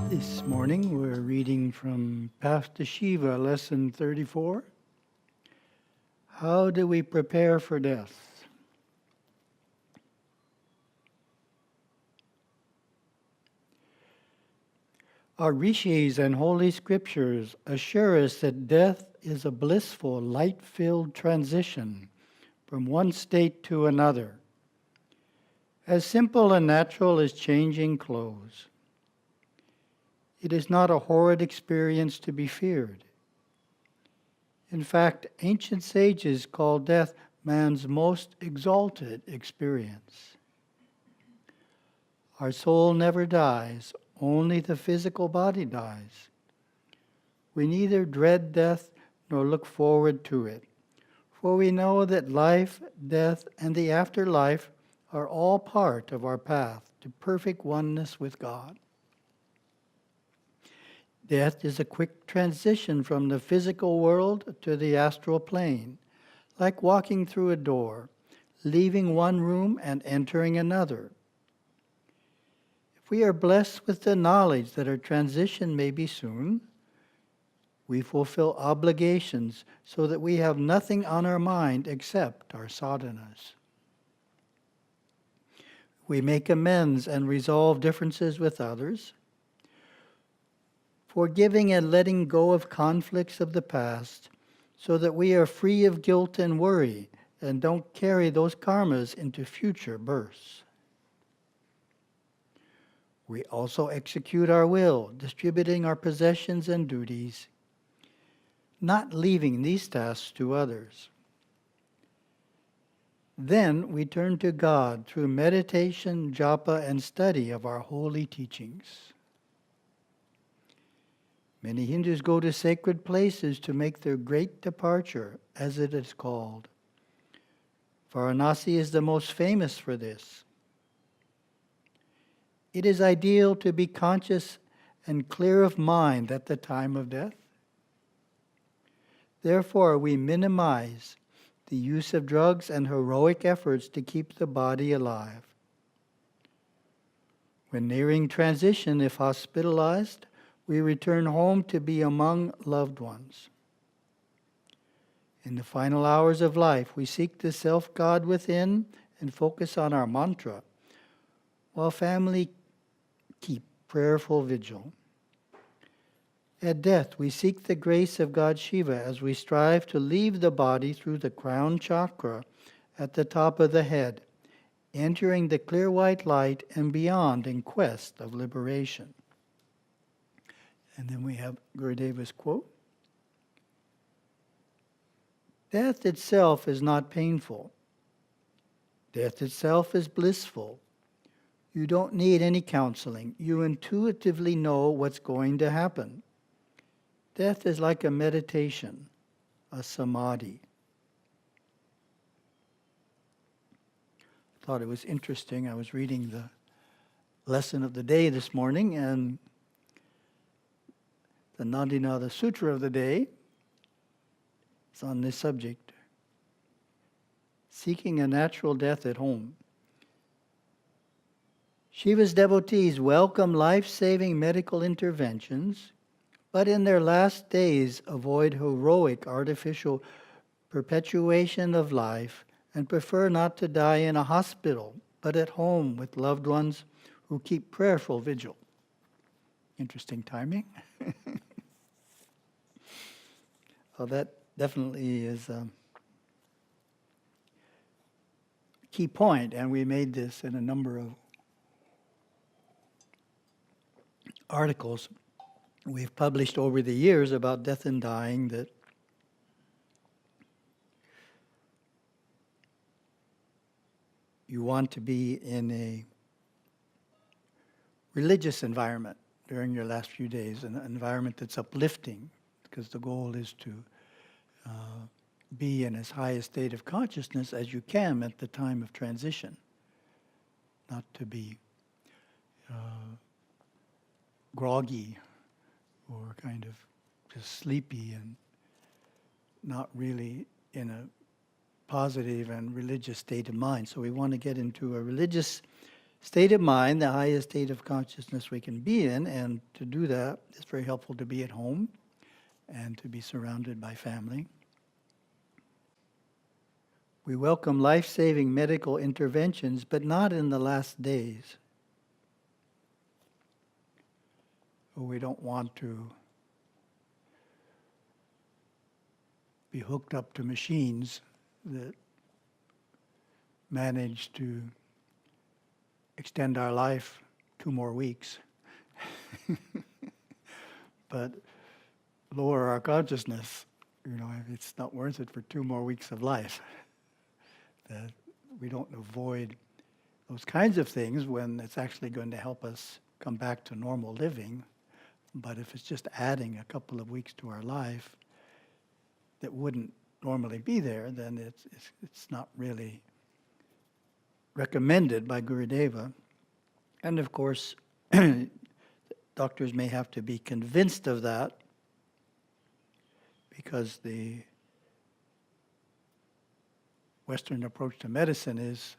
This morning we're reading from Path to Shiva, Lesson 34. How do we prepare for death? Our rishis and holy scriptures assure us that death is a blissful, light-filled transition from one state to another, as simple and natural as changing clothes. It is not a horrid experience to be feared. In fact, ancient sages call death man's most exalted experience. Our soul never dies, only the physical body dies. We neither dread death nor look forward to it, for we know that life, death, and the afterlife are all part of our path to perfect oneness with God. Death is a quick transition from the physical world to the astral plane, like walking through a door, leaving one room and entering another. If we are blessed with the knowledge that our transition may be soon, we fulfill obligations so that we have nothing on our mind except our sadhanas. We make amends and resolve differences with others, forgiving and letting go of conflicts of the past so that we are free of guilt and worry and don't carry those karmas into future births. We also execute our will, distributing our possessions and duties, not leaving these tasks to others. Then we turn to God through meditation, japa, and study of our holy teachings. Many Hindus go to sacred places to make their great departure, as it is called. Varanasi is the most famous for this. It is ideal to be conscious and clear of mind at the time of death. Therefore, we minimize the use of drugs and heroic efforts to keep the body alive. When nearing transition, if hospitalized, we return home to be among loved ones. In the final hours of life, we seek the self-God within and focus on our mantra, while family keep prayerful vigil. At death, we seek the grace of God Shiva as we strive to leave the body through the crown chakra at the top of the head, entering the clear white light and beyond in quest of liberation. And then we have Gurudeva's quote. Death itself is not painful. Death itself is blissful. You don't need any counseling. You intuitively know what's going to happen. Death is like a meditation, a samadhi. I thought it was interesting. I was reading the lesson of the day this morning, and the Nandinada Sutra of the day is on this subject. Seeking a natural death at home. Shiva's devotees welcome life-saving medical interventions, but in their last days avoid heroic artificial perpetuation of life and prefer not to die in a hospital, but at home with loved ones who keep prayerful vigil. Interesting timing. Well, that definitely is a key point, and we made this in a number of articles we've published over the years about death and dying, that you want to be in a religious environment during your last few days, an environment that's uplifting, because the goal is to be in as high a state of consciousness as you can at the time of transition, not to be groggy or kind of just sleepy and not really in a positive and religious state of mind. So we want to get into a religious state of mind, the highest state of consciousness we can be in, and to do that, it's very helpful to be at home and to be surrounded by family. We welcome life-saving medical interventions, but not in the last days. We don't want to be hooked up to machines that manage to extend our life 2 more weeks, but lower our consciousness. It's not worth it for 2 more weeks of life. That we don't avoid those kinds of things when it's actually going to help us come back to normal living. But if it's just adding a couple of weeks to our life that wouldn't normally be there, then it's not really recommended by Gurudeva. And of course, doctors may have to be convinced of that, because the Western approach to medicine is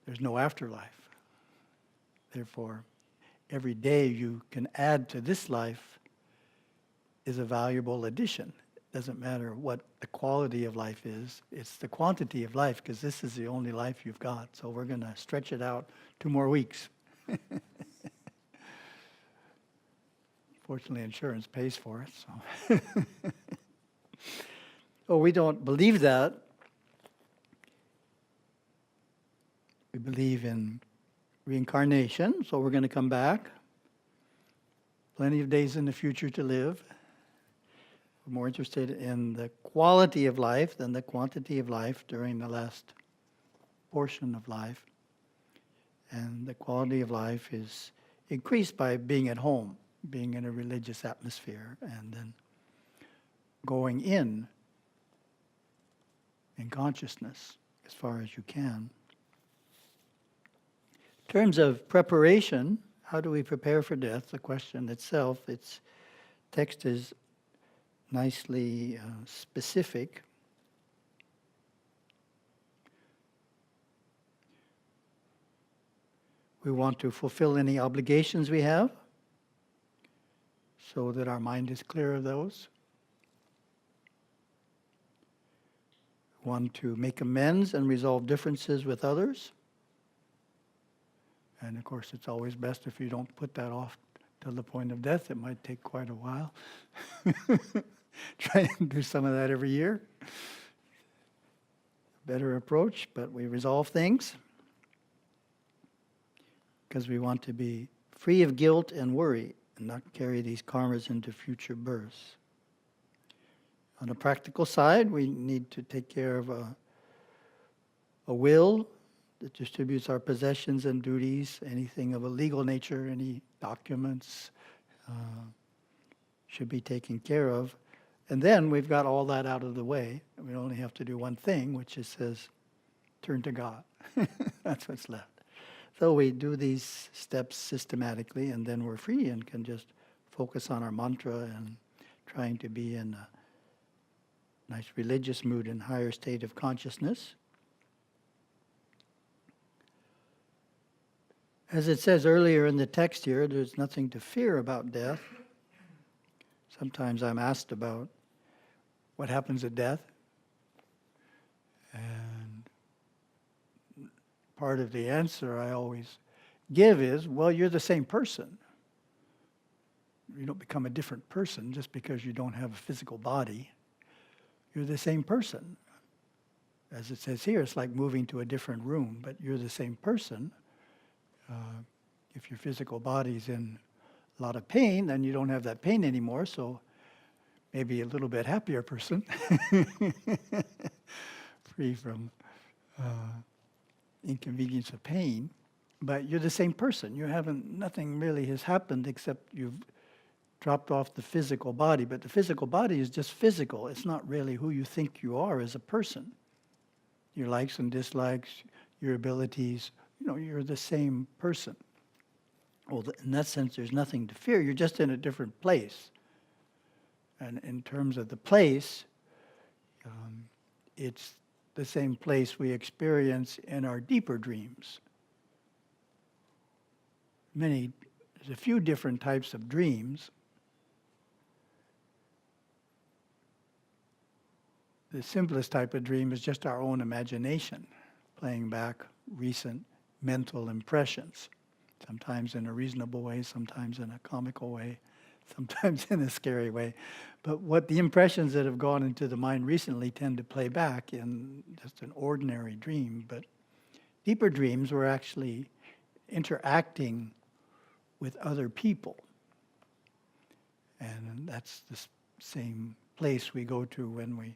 there's no afterlife. Therefore, every day you can add to this life is a valuable addition. It doesn't matter what the quality of life is, it's the quantity of life, because this is the only life you've got. So we're going to stretch it out 2 more weeks. Fortunately, insurance pays for it. So. Oh, we don't believe that. We believe in reincarnation, so we're going to come back. Plenty of days in the future to live. We're more interested in the quality of life than the quantity of life during the last portion of life. And the quality of life is increased by being at home, being in a religious atmosphere, and then going in consciousness as far as you can. In terms of preparation, how do we prepare for death? The question itself, its text is nicely specific. We want to fulfill any obligations we have so that our mind is clear of those. We want to make amends and resolve differences with others. And of course, it's always best if you don't put that off till the point of death. It might take quite a while. Try and do some of that every year. Better approach, but we resolve things because we want to be free of guilt and worry and not carry these karmas into future births. On a practical side, we need to take care of a will that distributes our possessions and duties, anything of a legal nature, any documents should be taken care of. And then we've got all that out of the way. We only have to do one thing, which is says, turn to God. That's what's left. So we do these steps systematically, and then we're free and can just focus on our mantra and trying to be in a nice religious mood and higher state of consciousness. As it says earlier in the text here, there's nothing to fear about death. Sometimes I'm asked about what happens at death. And part of the answer I always give is, well, you're the same person. You don't become a different person just because you don't have a physical body. You're the same person. As it says here, it's like moving to a different room, but you're the same person. If your physical body's in a lot of pain, then you don't have that pain anymore, so maybe a little bit happier person, free from inconvenience of pain, but you're the same person. Nothing really has happened except you've dropped off the physical body, but the physical body is just physical. It's not really who you think you are as a person. Your likes and dislikes, your abilities, you're the same person. Well, in that sense, there's nothing to fear. You're just in a different place. And in terms of the place, it's the same place we experience in our deeper dreams. there's a few different types of dreams. The simplest type of dream is just our own imagination, playing back recent mental impressions, sometimes in a reasonable way, sometimes in a comical way, sometimes in a scary way. But what the impressions that have gone into the mind recently tend to play back in just an ordinary dream. But deeper dreams, we're actually interacting with other people. And that's the same place we go to when we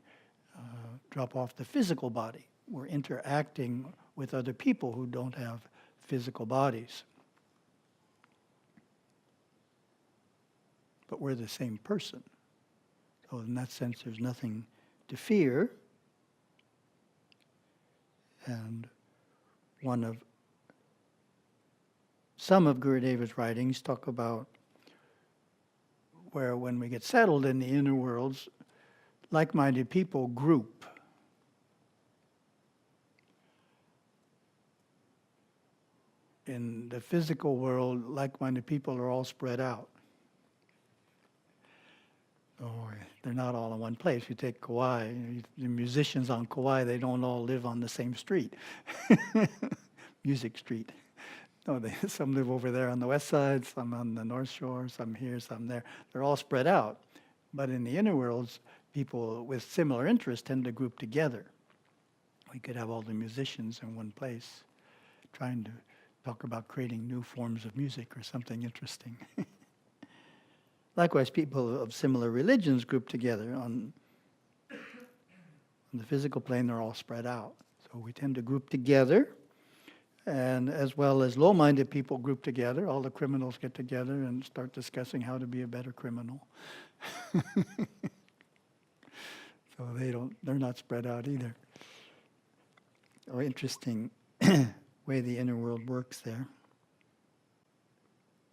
drop off the physical body. We're interacting with other people who don't have physical bodies. But we're the same person. So in that sense, there's nothing to fear. And some of Gurudeva's writings talk about where when we get settled in the inner worlds, like-minded people group. In the physical world, like-minded people are all spread out. Or they're not all in one place. You take Kauai, the musicians on Kauai, they don't all live on the same street. Music street. No, some live over there on the west side, some on the north shore, some here, some there. They're all spread out. But in the inner worlds, people with similar interests tend to group together. We could have all the musicians in one place trying to talk about creating new forms of music or something interesting. Likewise, people of similar religions group together. On the physical plane, they're all spread out. So we tend to group together, and as well as low-minded people group together. All the criminals get together and start discussing how to be a better criminal. So they're not spread out either. Oh, interesting way the inner world works there.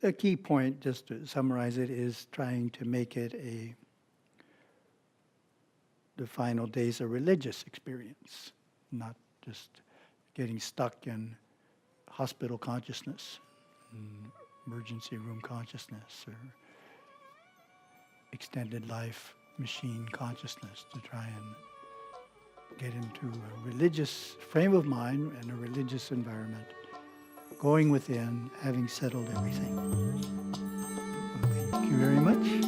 The key point, just to summarize it, is trying to make it the final days a religious experience, not just getting stuck in hospital consciousness, emergency room consciousness, or extended life machine consciousness, to try and get into a religious frame of mind and a religious environment, going within, having settled everything. Thank you very much.